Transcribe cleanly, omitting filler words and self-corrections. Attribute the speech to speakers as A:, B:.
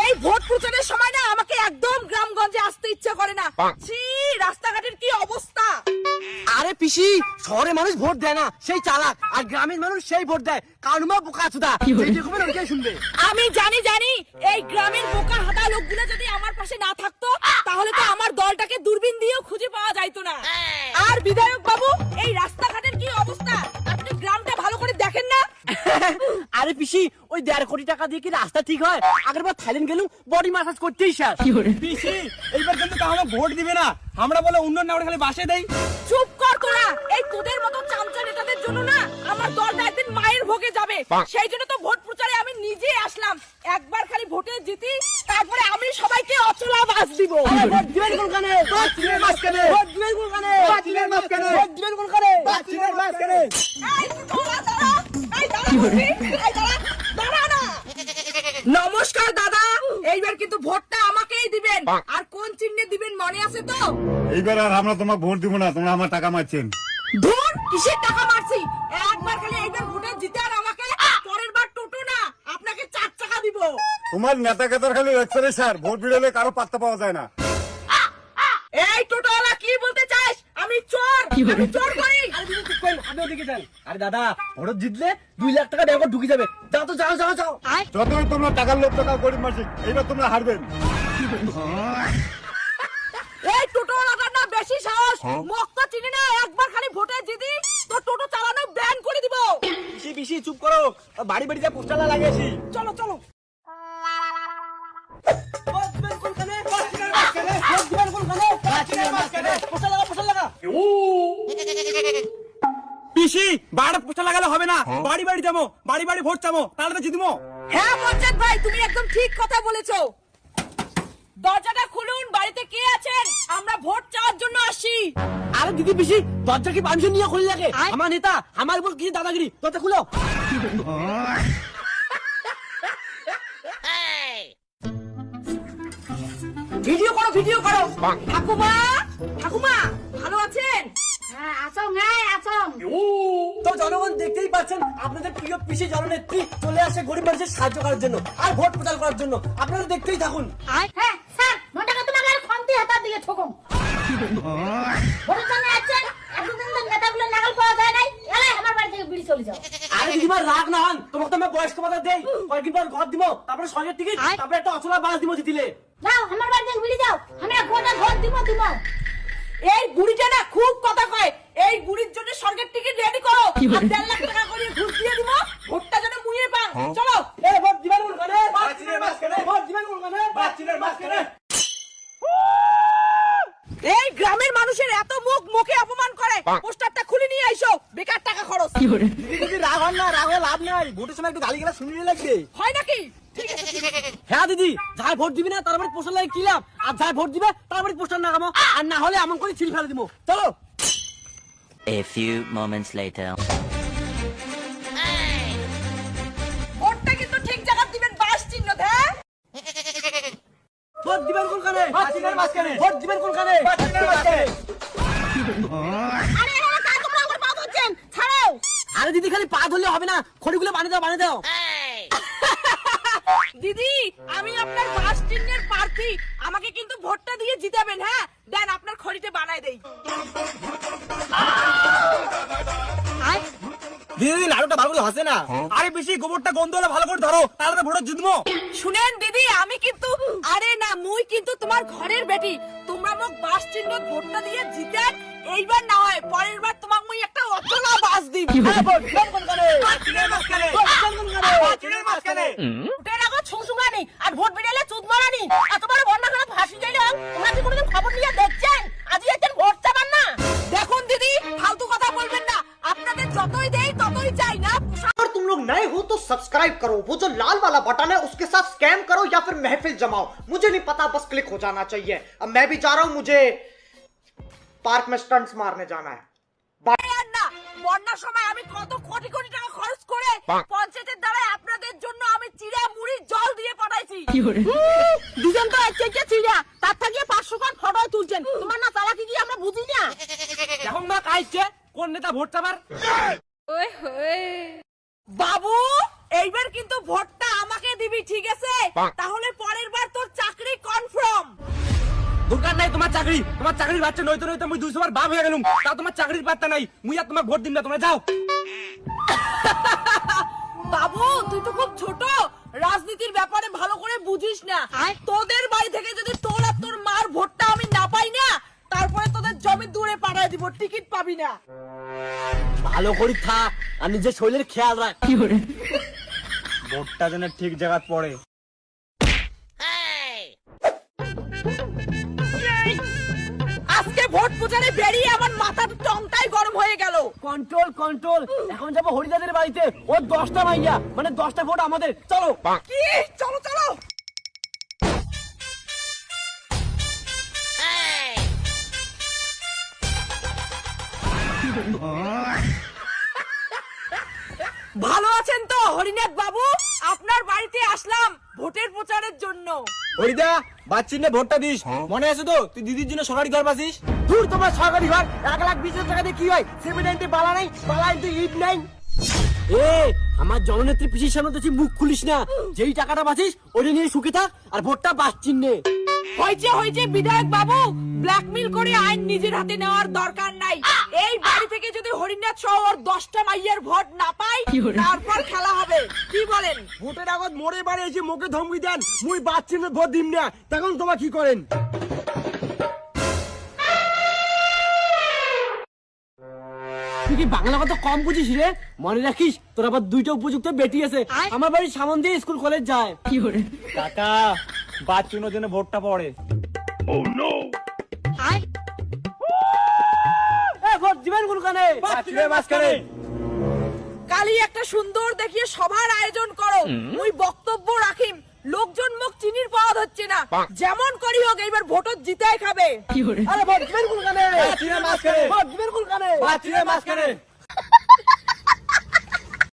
A: এই ভোট প্রচারের সময় না আমাকে একদম গ্রামগঞ্জে আসতে ইচ্ছা করে না। ছি, রাস্তাঘাটের কি অবস্থা।
B: আরে পিসি, শহরে মানুষ ভোট দেয় না, সেই চালাক, আর গ্রামের মানুষ সেই ভোট দেয় কানুমা বোকাচোদা। শুনবে
A: আমি জানি এই গ্রামের বোকা হাদা লোকগুলো যদি আমার পাশে না থাকতো তাহলে তো আমার দলটাকে দূরবীন দিয়েও খুঁজে পাওয়া যাইতো না। আর বিধায়ক বাবু, এই রাস্তাঘাটের কি অবস্থা, আপনি গ্রামটা ভালো করে দেখেন না?
B: আরে পিসি, ওই 1.5 কোটি টাকা দিয়ে কি রাস্তা ঠিক হয়? আগেরবার থাইল্যান্ড গেলুম বডি মাসাজ করতেই স্যার।
C: পিসি, এইবার কিন্তু তাহলে ভোট দিবে না, আমরা বলে উন্নয়ন না খালি বাসে দেই।
A: চুপ কর তোরা, এই তোদের মতো চামচা নেতাদের জন্য না আমার দলটা একদিন মায়ের ভোগে যাবে। সেই জন্য তো ভোট প্রচারে আমি নিজে আসলাম। একবার খালি ভোটে জিতি, তারপরে আমি সবাইকে অচলা বাস দিব।
B: ভোট দিবেন কোনখানে? বাচ্চিনের মাঝখানে। ভোট দিবেন কোনখানে? বাচ্চিনের মাঝখানে। ভোট দিবেন কোনখানে? বাচ্চিনের মাঝখানে।
A: এই তোরা দাঁড়া, এই দাঁড়া বলছি, এই দাঁড়া না। নমস্কার দাদা, এইবার কিন্তু ভোটটা আমাকেই দিবেন। আর কোন চিহ্নে দিবেন মনে আছে তো?
D: এইবার আর আমরা তোমাকে ভোট দিব না, তোমরা আমার টাকা মারছেন।
A: ধুর, কিসের টাকা মারছি? একবার খালি এইবার ভোটে জিতে আর আমাকে, পরের বার টোটো না আপনাকে 4 টাকা দিব।
D: তোমার নেতা কেতার খালি লেকচারে স্যার, ভোট বিড়ালে কারো পাত্তা পাওয়া যায় না।
A: এই টোটোওয়ালা কি বলতে চাস? আমি চোর, আমি চোর করি।
B: আপনি ওদিকে যান। আরে দাদা, ভোট জিতলে 2 লাখ টাকা ব্যাংকে ঢুকে যাবে। যাও তো, যাও যাও যাও।
D: যতই তোমরা টাকার লোভ টাকা গরিব মাসিক, এইবার তোমরা হারবেন।
A: এই টোটোওয়ালাটার না বেশি সাহস, মক্কা চিনি না, একবার খালি ভোটে জিতি তো টোটো চালানো ব্যান করে দিব।
B: পিসি পিসি চুপ করো, বাড়ি বাড়ি যা পোস্টার লাগিয়েছি।
A: চলো চলো।
B: ভোট দিবেন কোনখানে? বাচ্চিনের মাঝখানে। ভোট দিবেন কোনখানে? বাচ্চিনের মাঝখানে। পোস্টার লাগা, পোস্টার লাগা।
C: পিসি, বাড়ি পোস্টার লাগালে হবে না, বাড়ি বাড়ি যাবো, বাড়ি বাড়ি ভোট চাবো, তাহলে তো জিতবো।
A: হ্যাঁ মজ্জাদ ভাই, তুমি একদম ঠিক কথা বলেছো। দরজাটা খুলুন, বাড়িতে কে আছেন? আমরা ভোট চাওয়ার জন্য আসি।
B: আরে দিদি পিসি, দরজা কি পারমিশন নিয়ে খুলে লাগে? আমার নেতা, আমার উপর কি দাদাগিরি? দরজা খুলো।
A: ভিডিও করো, ভিডিও করো। ঠাকুমা, ঠাকুমা ভালো আছেন?
E: হ্যাঁ আসং, হ্যাঁ আসং।
B: তো জনগণ দেখতেই পাচ্ছেন, আপনাদের প্রিয় পিসি জননেত্রী চলে আসে গরিব মানুষের সাহায্য করার জন্য আর ভোট প্রচার করার জন্য। আপনারা দেখতেই থাকুন।
E: হ্যাঁ স্যার, মোটাকে তোমাকে আর খন্তি হাতা দিয়ে ঠকুম। ভোটের জন্য আছেন, এতদিন ধরে নেতাগুলো নাগাল পাওয়া যায় নাই, এলে আমার বাড়ি থেকে বিড়ি চলে যাও।
B: আরে দিদিমার রাগ না হন, তোমাকে তো আমি বয়স্ক ভাতা দেই, কয়েকদিন পর ঘর দিব, তারপরে সঙ্গে টিকিট, তারপরে একটা অচলা বাস দিব জিতিলে।
E: যাও আমার বাড়ি থেকে বিড়ি যাও, আমি গোটা ভোট দিব দিব।
A: এই বুড়িটা না খুব কথা কয়। এই বুড়ির জন্য সরকার টিকিট রেডি করো, আর 1.5 লাখ টাকা করে ঘুষ দিয়ে দিব, ভোটটা যেন মুইয়ে পান। চলো।
B: এই ভোট দিবেন কোনখানে? বাচ্চিনের মাঝখানে। ভোট দিবেন কোনখানে? বাচ্চিনের মাঝখানে।
A: এই গ্রামের মানুষের এত মুখে অপমান করে, পোস্টারটা খুলে নিয়ে আইসো, বেকার টাকা খরচ।
B: দিদি রাগ হন না, রাগ হয়ে লাভ নাই, ভোটের সময় একটু গালিগালাজ শুনিয়ে লাগবে।
A: হয় নাকি?
B: হ্যাঁ দিদি, যাই ভোট দিবি না তারপরে পোস্টার লাগে কি লাভ, আর যাই ভোট দিবে তারপরে পোস্টার লাগাবো, আর না হলে এমন করে ছিল ফেলে দিব। চলো।
F: A few moments later.
A: ভোটটা কিন্তু ঠিক জায়গা দিবেন, বাস চিহ্ন হ্যাঁ।
B: ভোট দিবেন কোনখানে? বাচ্চিনের মাঝখানে। ভোট দিবেন কোনখানে? বাচ্চিনের মাঝখানে।
E: আরে এখানে কাজ তোমরা আমার পা ধরছেন, ছাড়ো।
B: আরে দিদি খালি পা ধরলে হবে না, খড়িগুলো বানিয়ে দাও, বানিয়ে দাও।
A: দিদি, আমি আপনার বাস চিহ্নের প্রার্থী, আমাকে কিন্তু ভোটটা দিয়ে জিতাবেন। হ্যাঁ দেন, আপনার খড়িতে বানাই দেই।
C: দিদি, নাড়ুটা ভালো করে হাসে না। আরে পিসি, গোবরটা গন্ধ হলে ভালো করে ধরো, তাহলে তো ভোটে জিতবো।
A: শুনেন দিদি, আমি কিন্তু, আরে না মুই কিন্তু তোমার ঘরের বেটি। তোমরা মোক বাস চিহ্ন ভোটটা দিয়ে জিতেন, এইবার না হয় পরের বার তোমাক মুই একটা অচলা বাস দিব।
B: হ্যাঁ, ভোট দিবেন কোনখানে?
C: বাচ্চিনের মাঝখানে।
B: ভোট দিবেন কোনখানে?
C: বাচ্চিনের মাঝখানে।
A: ভোটের আগে ছুংছুঙানি আর ভোট বিড়ালে চুদ মারানি, এত বড় বন্যা করে ভাসি যাইলাম। তোমরা কি কোনোদিন খবর নিয়ে দেখছেন? আজই একদিন ভোট চাবান না। দেখুন দিদি, ফালতু কথা বলবেন না, আপনাদের যতই দেই ততই চাই না।
G: अगर तुम लोग नए हो तो सब्सक्राइब करो, वो जो लाल वाला बटन है उसके साथ स्कैम करो या फिर महफिल जमाओ, मुझे नहीं पता, बस क्लिक हो जाना चाहिए। अब मैं भी जा रहा हूं, मुझे पार्क में स्टंट्स मारने जाना है।
A: আর না, বন্যার সময় আমি কত কোটি কোটি টাকা খরচ করে পঞ্চায়েতের দ্বারা আপনাদের জন্য আমি চিড়া মুড়ি জল দিয়ে পাঠাইছি। দুজন তো একটা চিড়া, তার থেকে 500 খান ফটো তুলছেন। তোমার না চালাকি কি আমরা বুঝি না?
B: এখন মা কাইছে কোন নেতা ভোট চাবার?
A: বাবু এইবার কিন্তু ভোটটা আমাকে দিবি, ঠিক আছে? তাহলে পরের বার তোর চাকরি কনফার্ম।
C: দরকার নাই তোমার চাকরির বাচ্চা নয়তো নয়তো মুই 200 বার বাপ হয়ে গেলুম, তা তোমার চাকরির পাত্তা নাই। মুই আর তোমার ভোট দিন না, তোমরা যাও।
A: বাবু তুই তো খুব ছোট, রাজনীতির ব্যাপারে ভালো করে বুঝিস না। তোদের বাড়ি থেকে যদি তোর আর তোর মার ভোটটা আমি না পাই না, তারপরে তোদের জমি দূরে পাঠায় দিব, টিকিট পাবি না।
B: ভালো করি থাক আর নিজের শরীরের খেয়াল রাখ।
C: ভোটটা যেন ঠিক জায়গা পড়ে।
A: আজকে ভোট প্রচারে বেরিয়ে আমার মাথার টংটাই গরম হয়ে গেল।
B: কন্ট্রোল, এখন যাবো হরিদাদের বাড়িতে। ওর 10টা মাইয়া, মানে 10টা ভোট আমাদের। চলো।
A: কি? চলো চলো। ভালো আছেন তো হরিনাথ বাবু? আপনার বাড়িতে আসলাম ভোটের প্রচারের জন্য।
C: হরিদা বাচ্চিনে ভোটটা দিস, মনে আছে তো তুই দিদির জন্য সরকারি ঘর পাচ্ছিস?
B: দূর তোমার সরকারি ঘর 1,20,000 টাকা দিয়ে কি হয়? 70 বালা নাই, বালাই তো ইট নাই। এ আমার জননেত্রী পিসির সামনে তো তুই মুখ খুলিস না। যেই টাকাটা বাঁচিস ওটা নিয়ে সুখে থাক, আর ভোটটা বাঁচছিস নে।
A: হয়েছে বিধায়ক বাবু, ব্ল্যাকমেল করে আইন নিজের হাতে নেওয়ার দরকার নাই। এই বাড়ি থেকে যদি হরিনাথ সহ ওর 10টা মাইয়ের ভোট না পাই, তারপর খেলা হবে। কি বলেন?
B: ভোটের আগত মোড়ে বাড়ি এসে মুখে ধমকি দেন, মুই বাঁচছি না, ভোট দিম না, তখন তোমার কি করেন? তুই কি বাংলা কথা কম বুঝিস রে? মনে রাখিস তোর আবার 2টা উপযুক্ত বেটি আছে। আমার বাড়ির সামন দিয়ে স্কুল কলেজ যায়।
C: কাকা বাচ্চুনোর জন্য ভোটটা পড়ে।
B: ভোট দিবেন কোনখানে?
C: বাচ্চুনের মাঝখানে।
A: কালি একটা সুন্দর দেখিয়ে সভার আয়োজন করো, মুই বক্তব্য রাখিম। লোকজন মুখ চিনির পাওয়া হচ্ছে না, যেমন করি হোক এইবার ভোট জিতাই খাবে।
B: আরে ভোট দিবেন কোনখানে?
C: বাচ্চুনের মাঝখানে।
B: ভোট দিবেন কোনখানে?
C: বাচ্চুনের মাঝখানে।